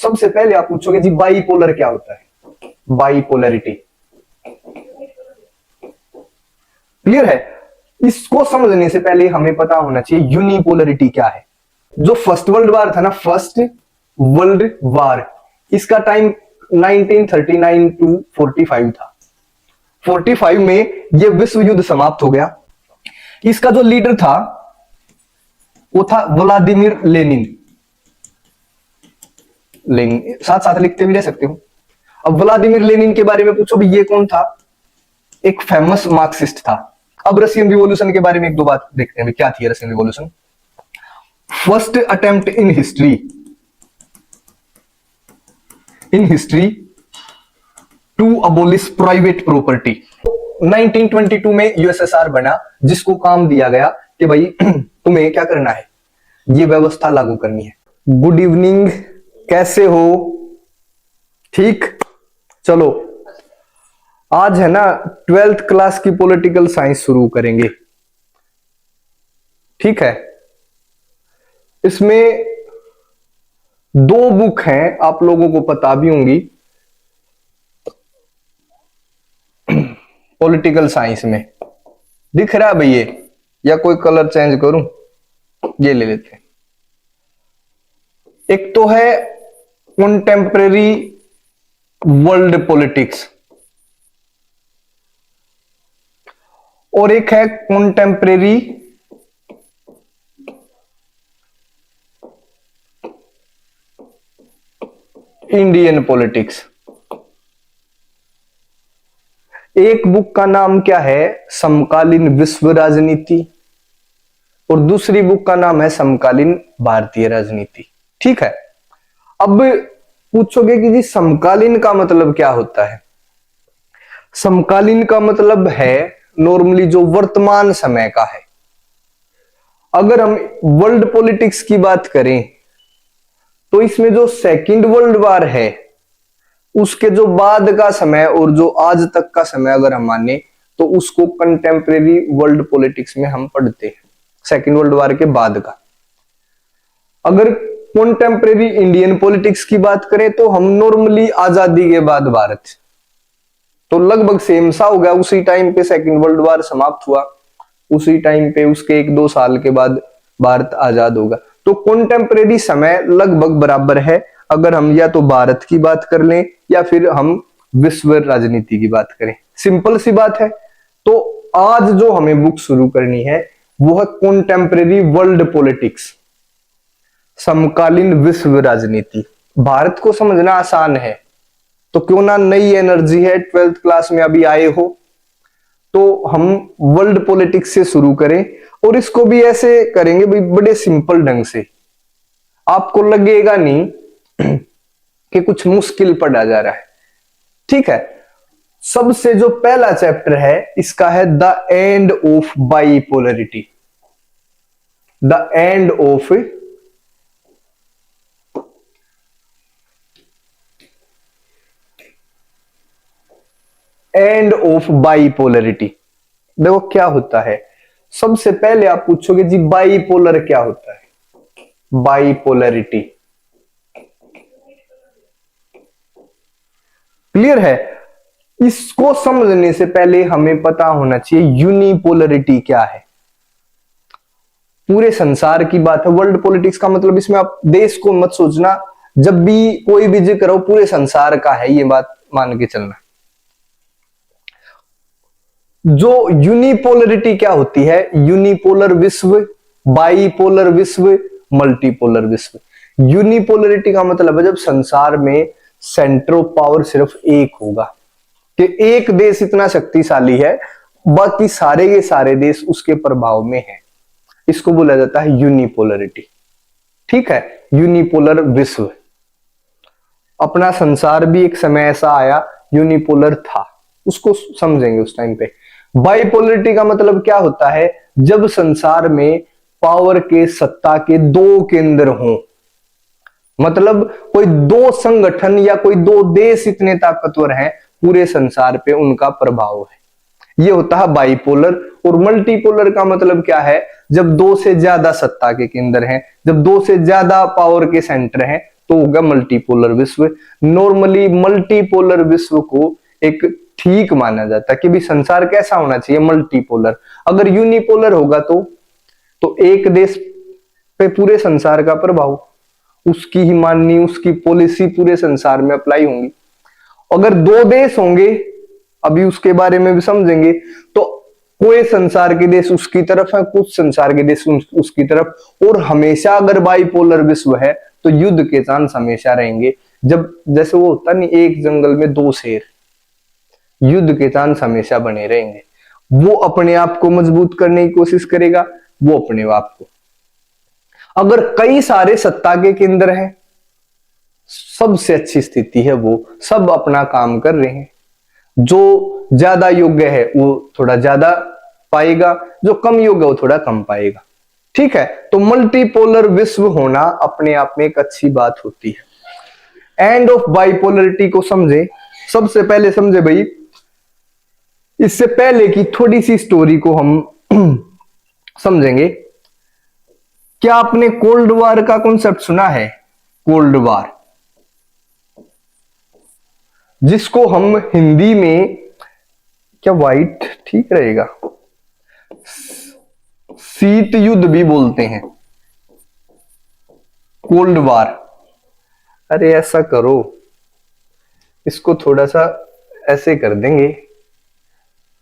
सबसे पहले आप पूछोगे जी बाईपोलर क्या होता है, बाईपोलरिटी क्लियर है। इसको समझने से पहले हमें पता होना चाहिए यूनिपोलरिटी क्या है। जो फर्स्ट वर्ल्ड वार था ना, फर्स्ट वर्ल्ड वार, इसका टाइम 1939 टू 45 था। 45 में यह विश्व युद्ध समाप्त हो गया। इसका जो लीडर था वो था व्लादिमीर लेनिन। लेनिन साथ साथ लिखते भी रह सकते हो। अब व्लादिमीर लेनिन के बारे में पूछो भी ये कौन था, एक फेमस मार्क्सिस्ट था। अब रशियन रिवॉल्यूशन के बारे में एक दो बात देखते हैं, क्या थी Russian revolution. First attempt in history to abolish private property. 1922 में यूएसएसआर बना, जिसको काम दिया गया कि भाई तुम्हें क्या करना है, ये व्यवस्था लागू करनी है। गुड इवनिंग, कैसे हो? ठीक, चलो आज है ना 12th क्लास की पॉलिटिकल साइंस शुरू करेंगे, ठीक है। इसमें दो बुक हैं, आप लोगों को पता भी होंगी पॉलिटिकल साइंस में। दिख रहा है भैया, या कोई कलर चेंज करूं? ये ले लेते हैं। एक तो है कॉन्टेम्परेरी वर्ल्ड पॉलिटिक्स और एक है कॉन्टेम्परेरी इंडियन पॉलिटिक्स। एक बुक का नाम क्या है, समकालीन विश्व राजनीति, और दूसरी बुक का नाम है समकालीन भारतीय राजनीति, ठीक है। अब पूछोगे कि जी समकालीन का मतलब क्या होता है। समकालीन का मतलब है नॉर्मली जो वर्तमान समय का है। अगर हम वर्ल्ड पॉलिटिक्स की बात करें तो इसमें जो सेकंड वर्ल्ड वार है उसके जो बाद का समय और जो आज तक का समय अगर हम माने तो उसको कंटेम्परेरी वर्ल्ड पॉलिटिक्स में हम पढ़ते हैं, सेकंड वर्ल्ड वार के बाद का। अगर कॉन्टेम्परेरी इंडियन पॉलिटिक्स की बात करें तो हम नॉर्मली आजादी के बाद भारत, तो लगभग सेम सा हो गया। उसी टाइम पे सेकंड वर्ल्ड वार समाप्त हुआ, उसी टाइम पे उसके 1-2 साल के बाद भारत आजाद होगा। तो कॉन्टेम्परेरी समय लगभग बराबर है, अगर हम या तो भारत की बात कर लें या फिर हम विश्व राजनीति की बात करें। सिंपल सी बात है। तो आज जो हमें बुक शुरू करनी है वो है कॉन्टेम्परेरी वर्ल्ड पॉलिटिक्स, समकालीन विश्व राजनीति। भारत को समझना आसान है, तो क्यों ना नई एनर्जी है, 12th क्लास में अभी आए हो, तो हम वर्ल्ड पॉलिटिक्स से शुरू करें। और इसको भी ऐसे करेंगे भाई बड़े सिंपल ढंग से, आपको लगेगा नहीं कि कुछ मुश्किल पढ़ा जा रहा है, ठीक है। सबसे जो पहला चैप्टर है इसका है the end of bipolarity. The end of bipolarity. देखो क्या होता है, सबसे पहले आप पूछोगे जी बाइपोलर क्या होता है। बाइपोलरिटी क्लियर है। इसको समझने से पहले हमें पता होना चाहिए यूनिपोलरिटी क्या है। पूरे संसार की बात है, वर्ल्ड पॉलिटिक्स का मतलब इसमें आप देश को मत सोचना, जब भी कोई भी जिक्र हो पूरे संसार का है, ये बात मान के चलना। जो यूनिपोलरिटी क्या होती है, यूनिपोलर विश्व, बाइपोलर विश्व, मल्टीपोलर विश्व। यूनिपोलरिटी का मतलब है जब संसार में सेंटर ऑफ पावर सिर्फ एक होगा, कि एक देश इतना शक्तिशाली है बाकी सारे के सारे देश उसके प्रभाव में है, इसको बोला जाता है यूनिपोलरिटी, ठीक है। यूनिपोलर विश्व। अपना संसार भी एक समय ऐसा आया यूनिपोलर था, उसको समझेंगे उस टाइम पे। बाइपोलरिटी का मतलब क्या होता है, जब संसार में पावर के, सत्ता के दो केंद्र हों, मतलब कोई दो संगठन या कोई दो देश इतने ताकतवर हैं पूरे संसार पे उनका प्रभाव है, ये होता है बाइपोलर। और मल्टीपोलर का मतलब क्या है, जब दो से ज्यादा सत्ता के केंद्र हैं, जब दो से ज्यादा पावर के सेंटर हैं, तो होगा मल्टीपोलर विश्व। नॉर्मली मल्टीपोलर विश्व को एक ठीक माना जाता है कि भी संसार कैसा होना चाहिए, मल्टीपोलर। अगर यूनिपोलर होगा तो एक देश पे पूरे संसार का प्रभाव, उसकी ही माननी, उसकी पॉलिसी पूरे संसार में अप्लाई होंगी। अगर दो देश होंगे, अभी उसके बारे में भी समझेंगे, तो कोई संसार के देश उसकी तरफ है, कुछ संसार के देश उसकी तरफ। और हमेशा अगर बाइपोलर विश्व है तो युद्ध के चांस हमेशा रहेंगे। जब जैसे वो होता नहीं, एक जंगल में दो शेर, युद्ध के चांस हमेशा बने रहेंगे। वो अपने आप को मजबूत करने की कोशिश करेगा, वो अपने आप को। अगर कई सारे सत्ता के केंद्र हैं, सबसे अच्छी स्थिति है, वो सब अपना काम कर रहे हैं, जो ज्यादा योग्य है वो थोड़ा ज्यादा पाएगा, जो कम योग्य वो थोड़ा कम पाएगा। ठीक है, तो मल्टीपोलर विश्व होना अपने आप में एक अच्छी बात होती है। एंड ऑफ बाइपोलरिटी को समझे, सबसे पहले समझे भाई, इससे पहले की थोड़ी सी स्टोरी को हम समझेंगे। क्या आपने कोल्ड वॉर का कॉन्सेप्ट सुना है? कोल्ड वॉर, जिसको हम हिंदी में, क्या वाइट ठीक रहेगा, शीत युद्ध भी बोलते हैं, कोल्ड वॉर। अरे ऐसा करो, इसको थोड़ा सा ऐसे कर देंगे,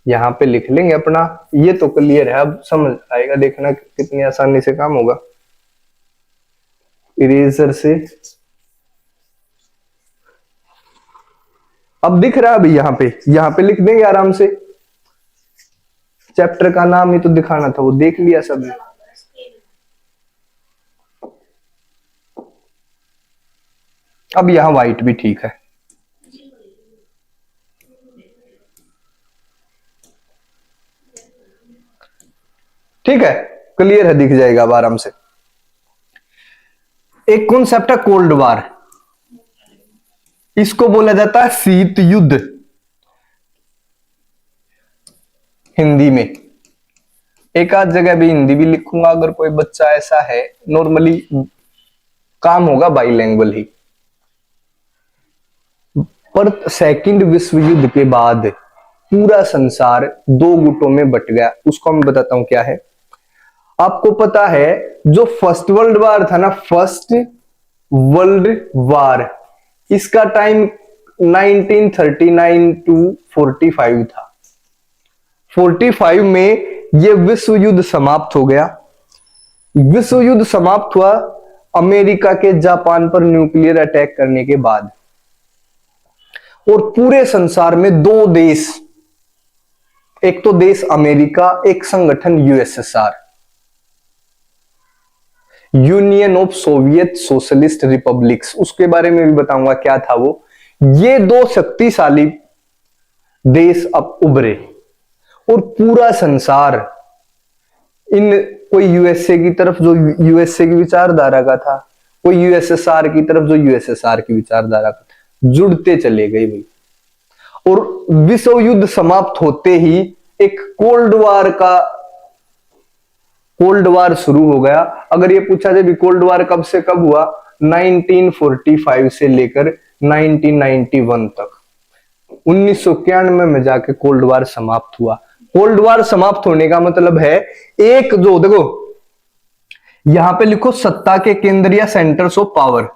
यहां पे लिख लेंगे अपना, ये तो क्लियर है, अब समझ आएगा, देखना कितनी आसानी से काम होगा। इरेजर से अब दिख रहा है अभी, यहां पे लिख देंगे आराम से। चैप्टर का नाम ही तो दिखाना था, वो देख लिया सबने। अब यहां व्हाइट भी ठीक है। ठीक है, क्लियर है, दिख जाएगा अब आराम से। एक कॉन्सेप्ट है कोल्ड वॉर, इसको बोला जाता है शीत युद्ध हिंदी में। एक आध जगह भी हिंदी भी लिखूंगा, अगर कोई बच्चा ऐसा है, नॉर्मली काम होगा बाइलैंग्वेज ही। पर सेकंड विश्व युद्ध के बाद पूरा संसार दो गुटों में बट गया, उसको मैं बताता हूं क्या है। आपको पता है जो फर्स्ट वर्ल्ड वॉर था ना, फर्स्ट वर्ल्ड वॉर, इसका टाइम 1939 टू 45 था। 45 में यह विश्व युद्ध समाप्त हो गया। विश्व युद्ध समाप्त हुआ अमेरिका के जापान पर न्यूक्लियर अटैक करने के बाद। और पूरे संसार में दो देश, एक तो देश अमेरिका, एक संगठन USSR, union of Soviet socialist republics, उसके बारे में भी बताऊंगा क्या था वो। ये दो शक्तिशाली देश अब उभरे और पूरा संसार इन, कोई यूएसए की तरफ जो यूएसए की विचारधारा का था, कोई यूएसएसआर की तरफ जो यूएसएसआर की विचारधारा का था, जुड़ते चले गए भाई। और विश्व युद्ध समाप्त होते ही एक कोल्ड वॉर शुरू हो गया। अगर ये पूछा जाए भी कोल्ड वॉर कब से कब हुआ, 1945 से लेकर 1991 तक, 1991 में जाके कोल्ड वॉर समाप्त हुआ। कोल्ड वॉर समाप्त होने का मतलब है, एक जो देखो यहां पे लिखो सत्ता के केंद्र या सेंटर्स ऑफ पावर,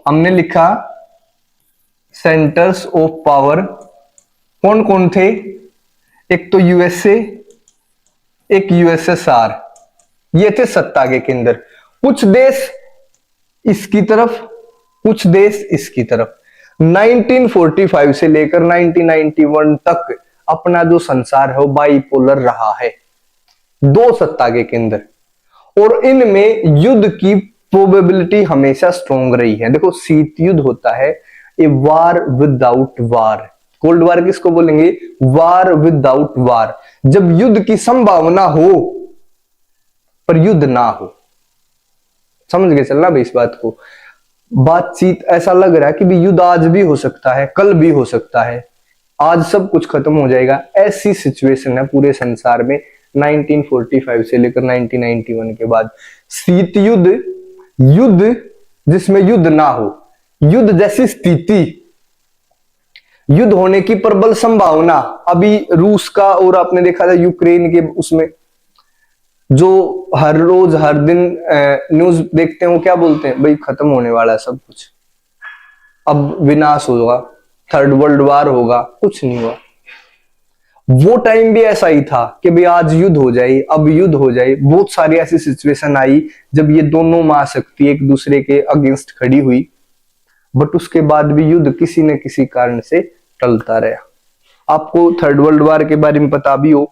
हमने लिखा सेंटर्स ऑफ पावर, कौन कौन थे? एक तो यूएसए, एक यूएसएसआर, ये थे सत्ता के केंद्र। कुछ देश इसकी तरफ, कुछ देश इसकी तरफ। 1945 से लेकर 1991 तक अपना जो संसार है वो बाइपोलर रहा है, दो सत्ता के केंद्र। और इनमें युद्ध की प्रोबेबिलिटी हमेशा स्ट्रॉन्ग रही है। देखो शीत युद्ध होता है ए वार विदाउट वार, कोल्ड वार किसको बोलेंगे? वार विदाउट वार, जब युद्ध की संभावना हो पर युद्ध ना हो। समझ गए चलना भाई इस बात को। बातचीत ऐसा लग रहा है कि भी युद्ध आज भी हो सकता है, कल भी हो सकता है, आज सब कुछ खत्म हो जाएगा, ऐसी सिचुएशन है पूरे संसार में 1945 से लेकर 1991 के बाद। शीत युद्ध, युद्ध जिसमें युद्ध ना हो, युद्ध जैसी स्थिति, युद्ध होने की प्रबल संभावना, अभी रूस का और आपने देखा था यूक्रेन के उसमें जो हर रोज हर दिन न्यूज देखते हैं, वो क्या बोलते हैं, भाई खत्म होने वाला है सब कुछ, अब विनाश होगा, थर्ड वर्ल्ड वॉर होगा, कुछ नहीं हुआ। वो टाइम भी ऐसा ही था कि भाई आज युद्ध हो जाए, अब युद्ध हो जाए। बहुत सारी ऐसी सिचुएशन आई जब ये दोनों महाशक्ति एक दूसरे के अगेंस्ट खड़ी हुई, बट उसके बाद भी युद्ध किसी न किसी कारण से टलता रहा। आपको थर्ड वर्ल्ड वॉर के बारे में पता भी हो,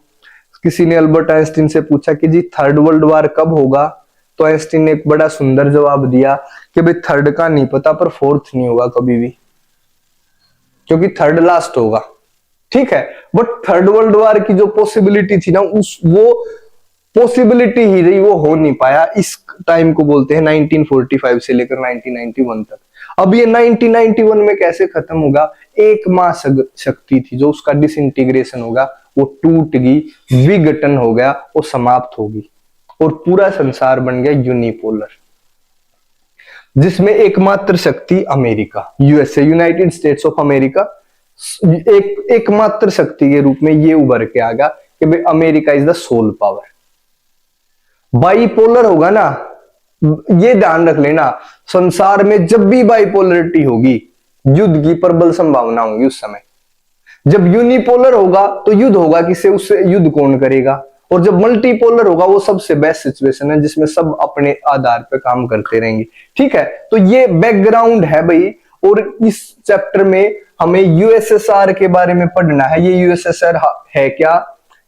किसी ने अल्बर्ट आइंस्टीन से पूछा कि जी थर्ड वर्ल्ड वॉर कब होगा, तो आइंस्टीन ने एक बड़ा सुंदर जवाब दिया कि भाई थर्ड का नहीं पता पर फोर्थ नहीं होगा कभी भी, क्योंकि थर्ड लास्ट होगा। ठीक है, बट थर्ड वर्ल्ड वॉर की जो पॉसिबिलिटी थी ना, वो पॉसिबिलिटी ही रही, वो हो नहीं पाया। इस टाइम को बोलते हैं 1945 से लेकर 1991 तक। अब ये 1991 में कैसे खत्म होगा, एक महाशक्ति थी जो उसका डिसइंटीग्रेशन होगा, वो टूट गई, विघटन हो गया, वो समाप्त होगी और पूरा संसार बन गया यूनिपोलर, जिसमें एकमात्र शक्ति America, USA, United states of America, एकमात्र शक्ति के रूप में ये उभर के आ गया कि भाई America is the sole power. Bipolar होगा ना, ये ध्यान रख लेना, संसार में जब भी बाइपोलरिटी होगी युद्ध की प्रबल संभावना होगी उस समय। जब यूनिपोलर होगा तो युद्ध होगा किससे, उससे युद्ध कौन करेगा। और जब मल्टीपोलर होगा वो सबसे बेस्ट सिचुएशन है जिसमें सब अपने आधार पर काम करते रहेंगे। ठीक है, तो ये बैकग्राउंड है भाई। और इस चैप्टर में हमें यूएसएसआर के बारे में पढ़ना है। ये यूएसएसआर है क्या,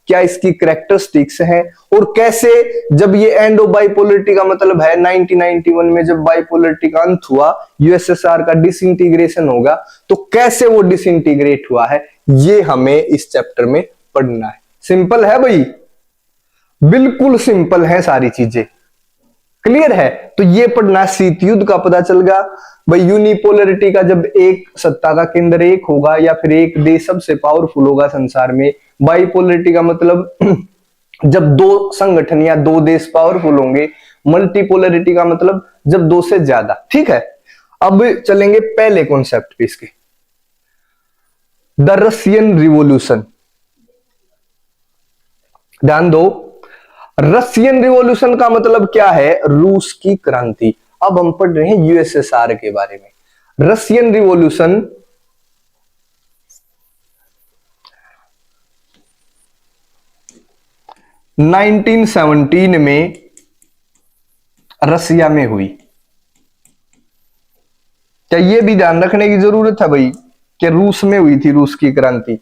क्या इसकी कैरेक्टरिस्टिक्स हैं, और कैसे जब ये एंड ऑफ बाइपोलरिटी का मतलब है 1991 में जब बाइपोलरिटी का अंत हुआ, यूएसएसआर का डिसइंटीग्रेशन होगा, तो कैसे वो डिसइंटीग्रेट हुआ है, ये हमें इस चैप्टर में पढ़ना है। सिंपल है भाई, बिल्कुल सिंपल है सारी चीजें, क्लियर है। तो ये पढ़ना, शीत युद्ध का पता चल गया भाई, यूनिपोलरिटी का जब एक सत्ता का केंद्र एक होगा या फिर एक देश सबसे पावरफुल होगा संसार में। बाइपोलरिटी का मतलब जब दो संगठन या दो देश पावरफुल होंगे। मल्टीपोलरिटी का मतलब जब दो से ज्यादा। ठीक है, अब चलेंगे पहले कॉन्सेप्ट पे इसके, द रशियन रिवॉल्यूशन। ध्यान दो, रशियन रिवॉल्यूशन का मतलब क्या है, रूस की क्रांति। अब हम पढ़ रहे हैं यूएसएसआर के बारे में। रशियन रिवॉल्यूशन 1917 में रसिया में हुई। क्या ये भी ध्यान रखने की जरूरत है भाई कि रूस में हुई थी रूस की क्रांति।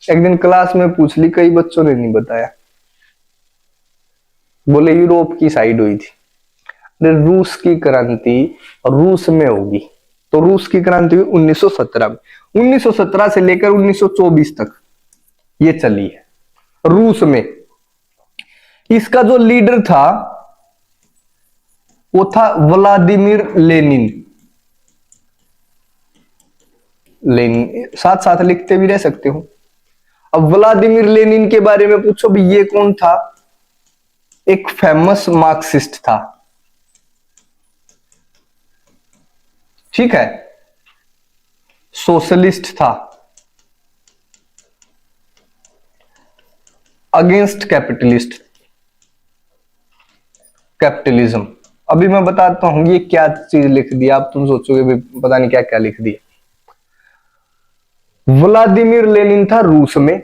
एक दिन क्लास में पूछ ली, कई बच्चों ने नहीं बताया, बोले यूरोप की साइड हुई थी। रूस की क्रांति रूस में होगी, तो रूस की क्रांति हुई 1917 में। 1917 से लेकर 1924 तक ये चली है रूस में। इसका जो लीडर था वो था व्लादिमीर लेनिन। लेनिन साथ साथ लिखते भी रह सकते हो। अब व्लादिमीर लेनिन के बारे में पूछो भी, ये कौन था, एक फेमस मार्क्सिस्ट था। ठीक है, सोशलिस्ट था, अगेंस्ट कैपिटलिज्म। अभी मैं बताता हूं ये क्या चीज लिख दिया, आप तुम सोचोगे भी पता नहीं क्या क्या लिख दिया। व्लादिमीर लेनिन था रूस में,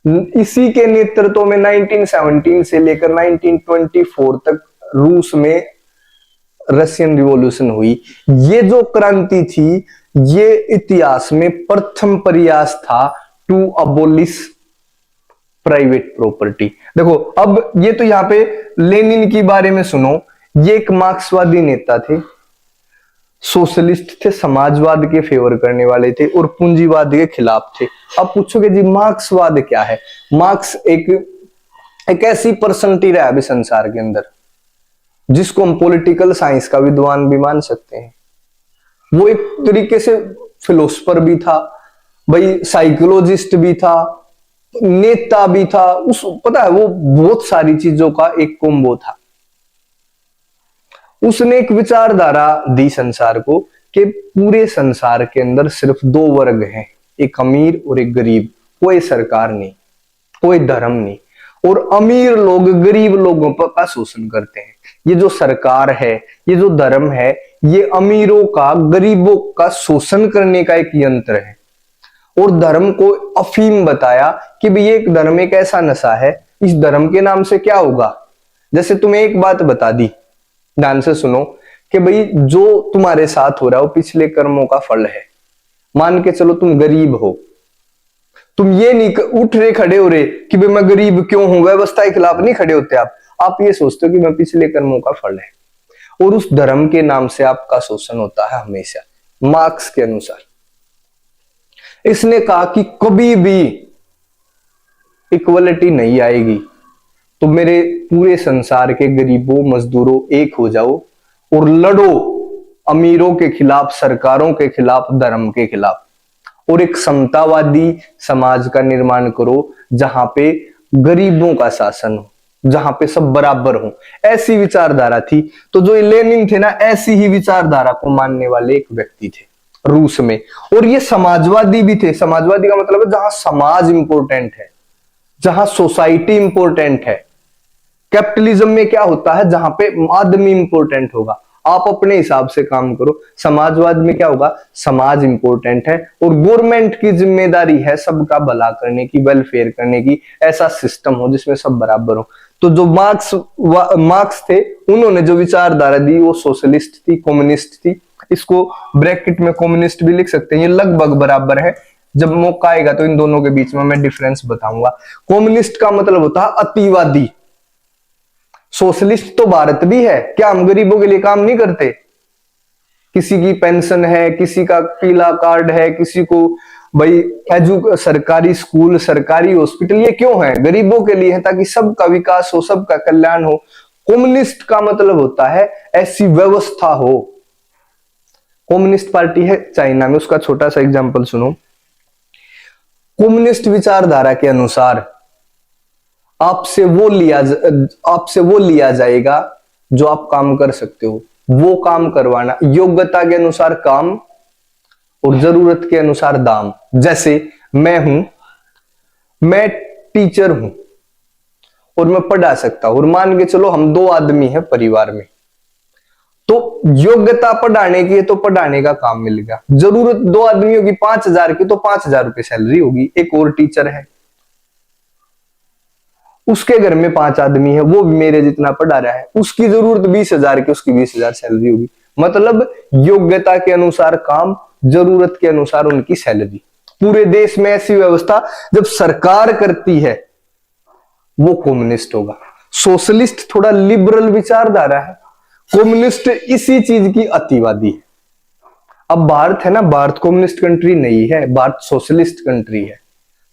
इसी के नेतृत्व में 1917 से लेकर 1924 तक रूस में रशियन रिवॉल्यूशन हुई। ये जो क्रांति थी ये इतिहास में प्रथम प्रयास था टू अबोलिश प्राइवेट प्रॉपर्टी। देखो अब ये तो यहां पे लेनिन के बारे में सुनो, ये एक मार्क्सवादी नेता थे, सोशलिस्ट थे, समाजवाद के फेवर करने वाले थे और पूंजीवाद के खिलाफ थे। अब पूछोगे जी मार्क्सवाद क्या है। मार्क्स एक ऐसी पर्सनैलिटी रहा है संसार के अंदर जिसको हम पॉलिटिकल साइंस का विद्वान भी मान सकते हैं। वो एक तरीके से फिलोसफर भी था भाई, साइकोलॉजिस्ट भी था, नेता भी था, उस पता है वो बहुत सारी चीजों का एक कॉम्बो था। उसने एक विचारधारा दी संसार को कि पूरे संसार के अंदर सिर्फ दो वर्ग हैं, एक अमीर और एक गरीब, कोई सरकार नहीं, कोई धर्म नहीं, और अमीर लोग गरीब लोगों पर का शोषण करते हैं। ये जो सरकार है, ये जो धर्म है, ये अमीरों का गरीबों का शोषण करने का एक यंत्र है। और धर्म को अफीम बताया कि भाई एक धर्म एक ऐसा नशा है, इस धर्म के नाम से क्या होगा। जैसे तुम्हें एक बात बता दी, ध्यान से सुनो, कि भाई जो तुम्हारे साथ हो रहा है वो पिछले कर्मों का फल है। मान के चलो तुम गरीब हो, तुम ये नहीं उठ रहे खड़े हो रहे कि भाई मैं गरीब क्यों हूं, व्यवस्था के खिलाफ नहीं खड़े होते आप ये सोचते हो कि मैं पिछले कर्मों का फल है, और उस धर्म के नाम से आपका शोषण होता है हमेशा। मार्क्स के अनुसार इसने कहा कि कभी भी इक्वलिटी नहीं आएगी, तो मेरे पूरे संसार के गरीबों मजदूरों एक हो जाओ और लड़ो अमीरों के खिलाफ, सरकारों के खिलाफ, धर्म के खिलाफ, और एक समतावादी समाज का निर्माण करो जहां पे गरीबों का शासन हो, जहां पे सब बराबर हो। ऐसी विचारधारा थी। तो जो लेनिन थे ना, ऐसी ही विचारधारा को मानने वाले एक व्यक्ति थे रूस में, और ये समाजवादी भी थे। समाजवादी का मतलब है जहां समाज इंपॉर्टेंट है, जहां सोसाइटी इंपॉर्टेंट है। कैपिटलिज्म में क्या होता है, जहां पे आदमी इंपॉर्टेंट होगा, आप अपने हिसाब से काम करो। समाजवाद में क्या होगा, समाज इंपॉर्टेंट है और गवर्नमेंट की जिम्मेदारी है सबका भला करने की, वेलफेयर करने की, ऐसा सिस्टम हो जिसमें सब बराबर हो। तो जो मार्क्स थे, उन्होंने जो विचारधारा दी वो सोशलिस्ट थी, कम्युनिस्ट थी। इसको ब्रैकेट में कम्युनिस्ट भी लिख सकते हैं, ये लगभग बराबर है। जब मौका आएगा तो इन दोनों के बीच में मैं डिफरेंस बताऊंगा। कम्युनिस्ट का मतलब होता है अतिवादी। सोशलिस्ट तो भारत भी है, क्या हम गरीबों के लिए काम नहीं करते? किसी की पेंशन है, किसी का पीला कार्ड है, किसी को भाई सरकारी स्कूल, सरकारी हॉस्पिटल, ये क्यों है? गरीबों के लिए है, ताकि सबका विकास हो, सबका कल्याण हो। कम्युनिस्ट का मतलब होता है ऐसी व्यवस्था हो। कम्युनिस्ट पार्टी है चाइना में, उसका छोटा सा एग्जांपल सुनो। कम्युनिस्ट विचारधारा के अनुसार आपसे वो लिया जाएगा जो आप काम कर सकते हो, वो काम करवाना, योग्यता के अनुसार काम और जरूरत के अनुसार दाम। जैसे मैं टीचर हूं और मैं पढ़ा सकता हूं, और मान के चलो हम दो आदमी हैं परिवार में, तो योग्यता पढ़ाने की है तो पढ़ाने का काम मिलेगा। जरूरत दो आदमियों की 5,000 की, तो 5,000 रुपए सैलरी होगी। एक और टीचर है, उसके घर में 5 आदमी है, वो भी मेरे जितना पढ़ा रहा है, उसकी जरूरत 20,000 की, उसकी 20,000 सैलरी होगी। मतलब योग्यता के अनुसार काम, जरूरत के अनुसार उनकी सैलरी। पूरे देश में ऐसी व्यवस्था जब सरकार करती है वो कम्युनिस्ट होगा। सोशलिस्ट थोड़ा लिबरल विचारधारा है, कम्युनिस्ट इसी चीज की अतिवादी है। अब भारत है ना, भारत कम्युनिस्ट कंट्री नहीं है, भारत सोशलिस्ट कंट्री है।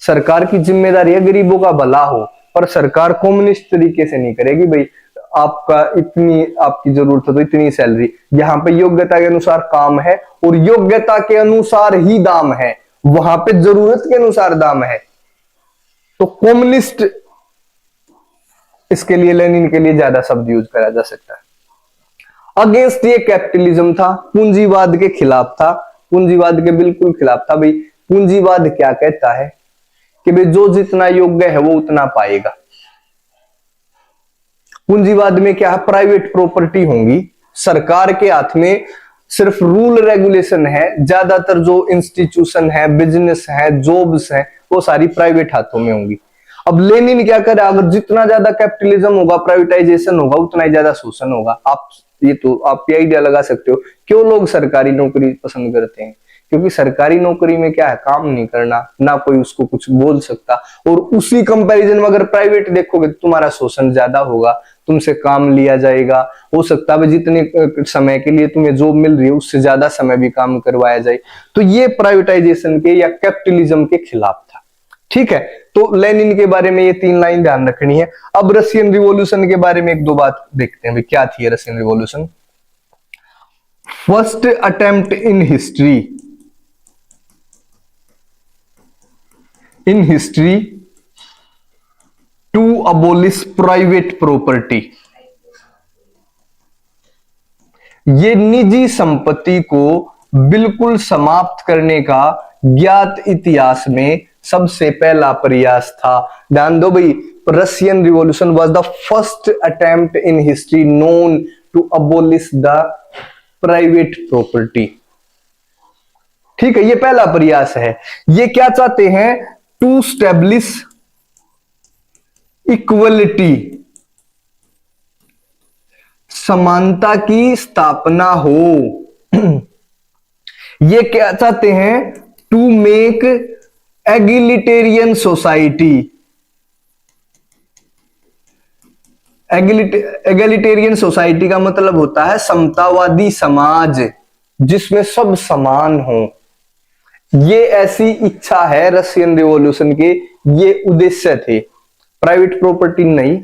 सरकार की जिम्मेदारी है गरीबों का भला हो, पर सरकार कम्युनिस्ट तरीके से नहीं करेगी। भाई आपकी जरूरत है तो इतनी सैलरी, यहाँ पे योग्यता के अनुसार काम है और योग्यता के अनुसार ही दाम है, वहां पे जरूरत के अनुसार दाम है। तो कम्युनिस्ट, इसके लिए लेनिन के लिए ज्यादा शब्द यूज करा जा सकता है। अगेंस्ट ये कैपिटलिज्म था, पूंजीवाद के खिलाफ था, पूंजीवाद के बिल्कुल खिलाफ था। भाई पूंजीवाद क्या कहता है कि भाई जो जितना योग्य है वो उतना पाएगा। पूंजीवाद में क्या है, प्राइवेट प्रॉपर्टी होंगी, सरकार के हाथ में सिर्फ रूल रेगुलेशन है, ज्यादातर जो इंस्टीट्यूशन है, बिजनेस है, जॉब्स है, वो सारी प्राइवेट हाथों में होंगी। अब लेनिन क्या करे, अगर जितना ज्यादा कैपिटलिज्म होगा, प्राइवेटाइजेशन होगा, उतना ही ज्यादा शोषण होगा। आप ये आइडिया लगा सकते हो क्यों लोग सरकारी नौकरी पसंद करते हैं। क्योंकि सरकारी नौकरी में क्या है, काम नहीं करना, ना कोई उसको कुछ बोल सकता, और उसी कंपैरिजन में अगर प्राइवेट देखोगे तो तुम्हारा शोषण ज्यादा होगा, तुमसे काम लिया जाएगा, हो सकता है जितने समय के लिए तुम्हें जॉब मिल रही है उससे ज्यादा समय भी काम करवाया जाए। तो ये प्राइवेटाइजेशन के या कैपिटलिज्म के खिलाफ था। ठीक है, तो लेनिन के बारे में ये 3 लाइन ध्यान रखनी है। अब रशियन रिवॉल्यूशन के बारे में 1-2 बात देखते हैं, क्या थी Russian revolution. First attempt in history to abolish private property. ये निजी संपत्ति को बिल्कुल समाप्त करने का ज्ञात इतिहास में सबसे पहला प्रयास था। ध्यान दो भाई, Russian revolution was the first attempt in history known to abolish the private property. ठीक है, ये पहला प्रयास है। ये क्या चाहते हैं? टू स्टैब्लिश इक्वलिटी, समानता की स्थापना हो। ये क्या चाहते हैं? To make egalitarian society. Egalitarian society का मतलब होता है समतावादी समाज जिसमें सब समान हो। ये ऐसी इच्छा है रशियन रिवॉल्यूशन के, ये उद्देश्य थे। प्राइवेट प्रॉपर्टी नहीं,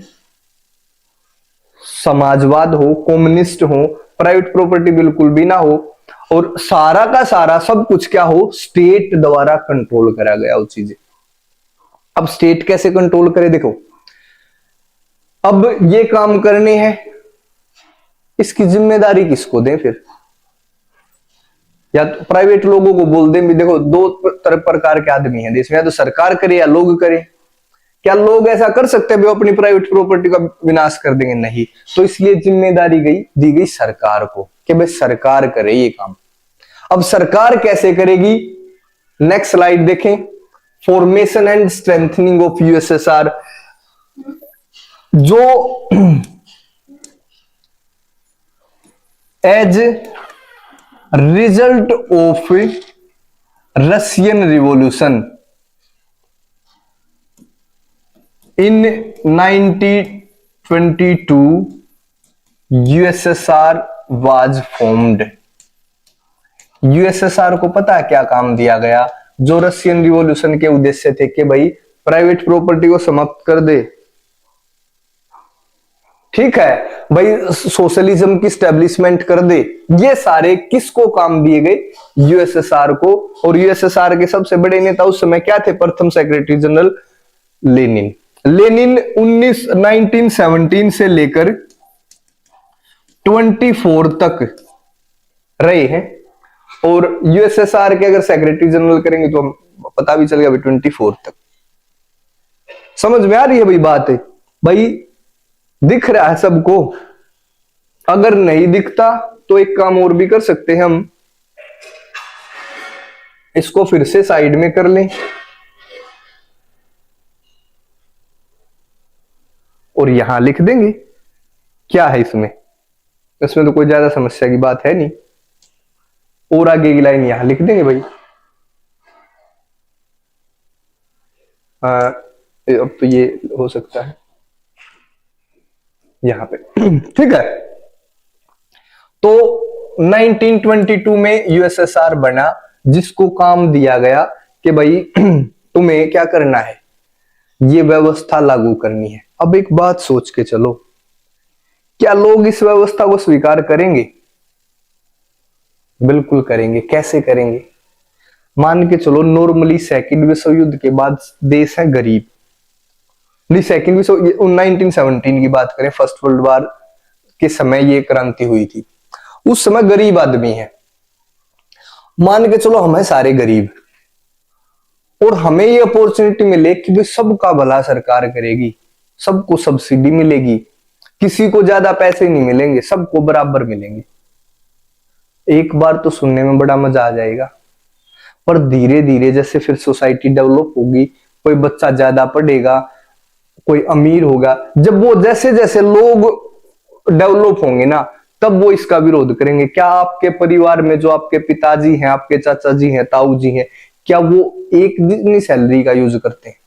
समाजवाद हो, कम्युनिस्ट हो, प्राइवेट प्रॉपर्टी बिल्कुल भी ना हो, और सारा का सारा सब कुछ क्या हो? स्टेट द्वारा कंट्रोल करा गया वो चीजें। अब स्टेट कैसे कंट्रोल करे? देखो, अब ये काम करने हैं, इसकी जिम्मेदारी किसको दें फिर? या तो प्राइवेट लोगों को बोल दें भी देखो, दो प्रकार के आदमी हैं देश में, या तो सरकार करे या लोग करे। क्या लोग ऐसा कर सकते हैं, वो अपनी प्राइवेट प्रॉपर्टी का विनाश कर देंगे? नहीं। तो इसलिए जिम्मेदारी दी गई सरकार को कि भाई सरकार करे ये काम। अब सरकार कैसे करेगी? नेक्स्ट स्लाइड देखें। Formation and strengthening of USSR. जो as result of Russian revolution in 1922 USSR was formed. USSR को पता है क्या काम दिया गया? जो रशियन रिवॉल्यूशन के उद्देश्य थे कि भाई प्राइवेट प्रॉपर्टी को समाप्त कर दे। ठीक है भाई, सोशलिज्म की स्टैब्लिशमेंट कर दे। ये सारे किसको काम दिए गए? यूएसएसआर को। और यूएसएसआर के सबसे बड़े नेता उस समय क्या थे? प्रथम सेक्रेटरी जनरल लेनिन। लेनिन 1917 से लेकर 24 तक रहे हैं, और यूएसएसआर के अगर सेक्रेटरी जनरल करेंगे तो हम पता भी चलेगा 24 तक। समझ में आ रही है भाई बात है? भाई दिख रहा है सबको? अगर नहीं दिखता तो एक काम और भी कर सकते हैं हम, इसको फिर से साइड में कर लें और यहां लिख देंगे। क्या है इसमें? इसमें तो कोई ज्यादा समस्या की बात है नहीं, और आगे की लाइन यहां लिख देंगे भाई। अब तो ये हो सकता है यहां पे। ठीक है, तो 1922 में यूएसएसआर बना, जिसको काम दिया गया कि भाई तुम्हें क्या करना है? ये व्यवस्था लागू करनी है। अब एक बात सोच के चलो, क्या लोग इस व्यवस्था को स्वीकार करेंगे? बिल्कुल करेंगे। कैसे करेंगे? मान के चलो नॉर्मली सेकंड विश्व युद्ध के बाद देश है गरीब। नहीं, सेकंड विश्व 1917 की बात करें, फर्स्ट वर्ल्ड वॉर के समय ये क्रांति हुई थी। उस समय गरीब आदमी है। मान के चलो हम है सारे गरीब, और हमें ये अपॉर्चुनिटी मिले कि भाई सबका भला सरकार करेगी, सबको सब्सिडी मिलेगी, किसी को ज्यादा पैसे नहीं मिलेंगे, सबको बराबर मिलेंगे। एक बार तो सुनने में बड़ा मजा आ जाएगा, पर धीरे धीरे जैसे फिर सोसाइटी डेवलप होगी, कोई बच्चा ज्यादा पढ़ेगा, कोई अमीर होगा, जब वो जैसे जैसे लोग डेवलप होंगे ना, तब वो इसका विरोध करेंगे। क्या आपके परिवार में जो आपके पिताजी हैं, आपके चाचा जी हैं, ताऊ जी हैं, क्या वो एक जितनी सैलरी का यूज करते हैं?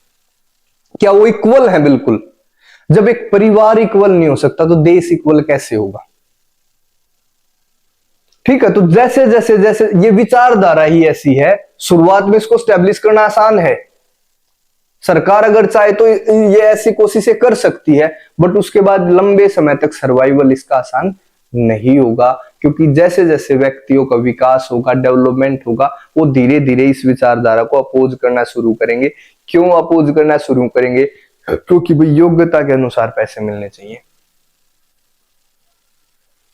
क्या वो इक्वल है? बिल्कुल। जब एक परिवार इक्वल नहीं हो सकता तो देश इक्वल कैसे होगा? ठीक है, तो जैसे जैसे जैसे ये विचारधारा ही ऐसी है, शुरुआत में इसको स्टैब्लिश करना आसान है। सरकार अगर चाहे तो ये ऐसी कोशिशें कर सकती है, बट उसके बाद लंबे समय तक सर्वाइवल इसका आसान नहीं होगा, क्योंकि जैसे जैसे व्यक्तियों का विकास होगा, डेवलपमेंट होगा, वो धीरे धीरे इस विचारधारा को अपोज करना शुरू करेंगे। क्यों अपोज करना शुरू करेंगे? क्योंकि भाई योग्यता के अनुसार पैसे मिलने चाहिए।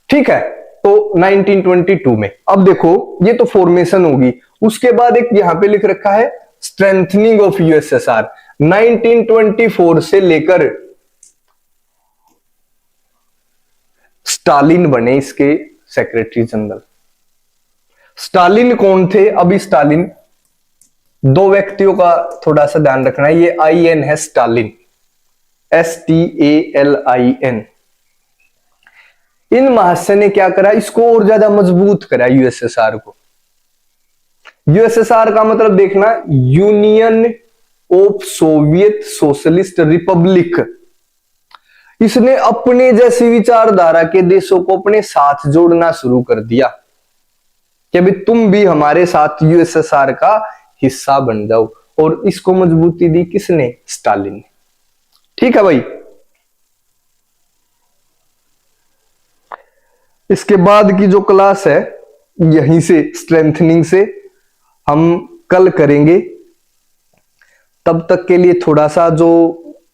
ठीक है, तो 1922 में। अब देखो ये तो फॉर्मेशन होगी, उसके बाद एक यहां पे लिख रखा है स्ट्रेंथनिंग ऑफ यूएसएसआर। 1924 से लेकर स्टालिन बने इसके सेक्रेटरी जनरल। स्टालिन कौन थे? अभी स्टालिन, दो व्यक्तियों का थोड़ा सा ध्यान रखना है, ये IN है स्टालिन, STALIN। इन महाशय ने क्या करा, इसको और ज्यादा मजबूत करा यूएसएसआर को। यूएसएसआर का मतलब देखना, union of Soviet socialist Republic. इसने अपने जैसी विचारधारा के देशों को अपने साथ जोड़ना शुरू कर दिया कि भाई तुम भी हमारे साथ यूएसएसआर का हिस्सा बन जाओ। और इसको मजबूती दी किसने? स्टालिन ने। ठीक है भाई। इसके बाद की जो क्लास है यहीं से स्ट्रेंथनिंग से हम कल करेंगे। तब तक के लिए थोड़ा सा जो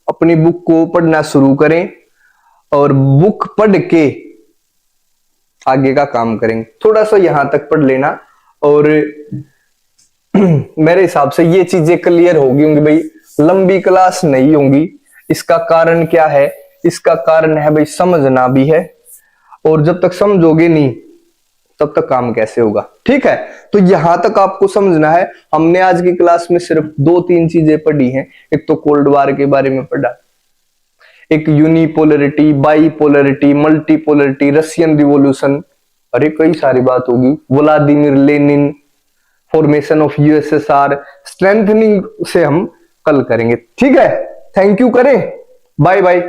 अपनी बुक को पढ़ना शुरू करें और बुक पढ़ के आगे का काम करेंगे। थोड़ा सा यहां तक पढ़ लेना और मेरे हिसाब से ये चीजें क्लियर होगी होंगी भाई। लंबी क्लास नहीं होंगी। इसका कारण क्या है? इसका कारण है भाई समझना भी है, और जब तक समझोगे नहीं तब तक काम कैसे होगा। ठीक है, तो यहां तक आपको समझना है। हमने आज की क्लास में सिर्फ 2-3 चीजें पढ़ी हैं। एक तो कोल्ड वार के बारे में पढ़ा, एक यूनिपोलरिटी, बाईपोलरिटी, मल्टीपोलरिटी, रशियन रिवॉल्यूशन, अरे कई सारी बात होगी, Vladimir Lenin, formation of USSR, strengthening से हम कल करेंगे। ठीक है, थैंक यू करें, बाय बाय।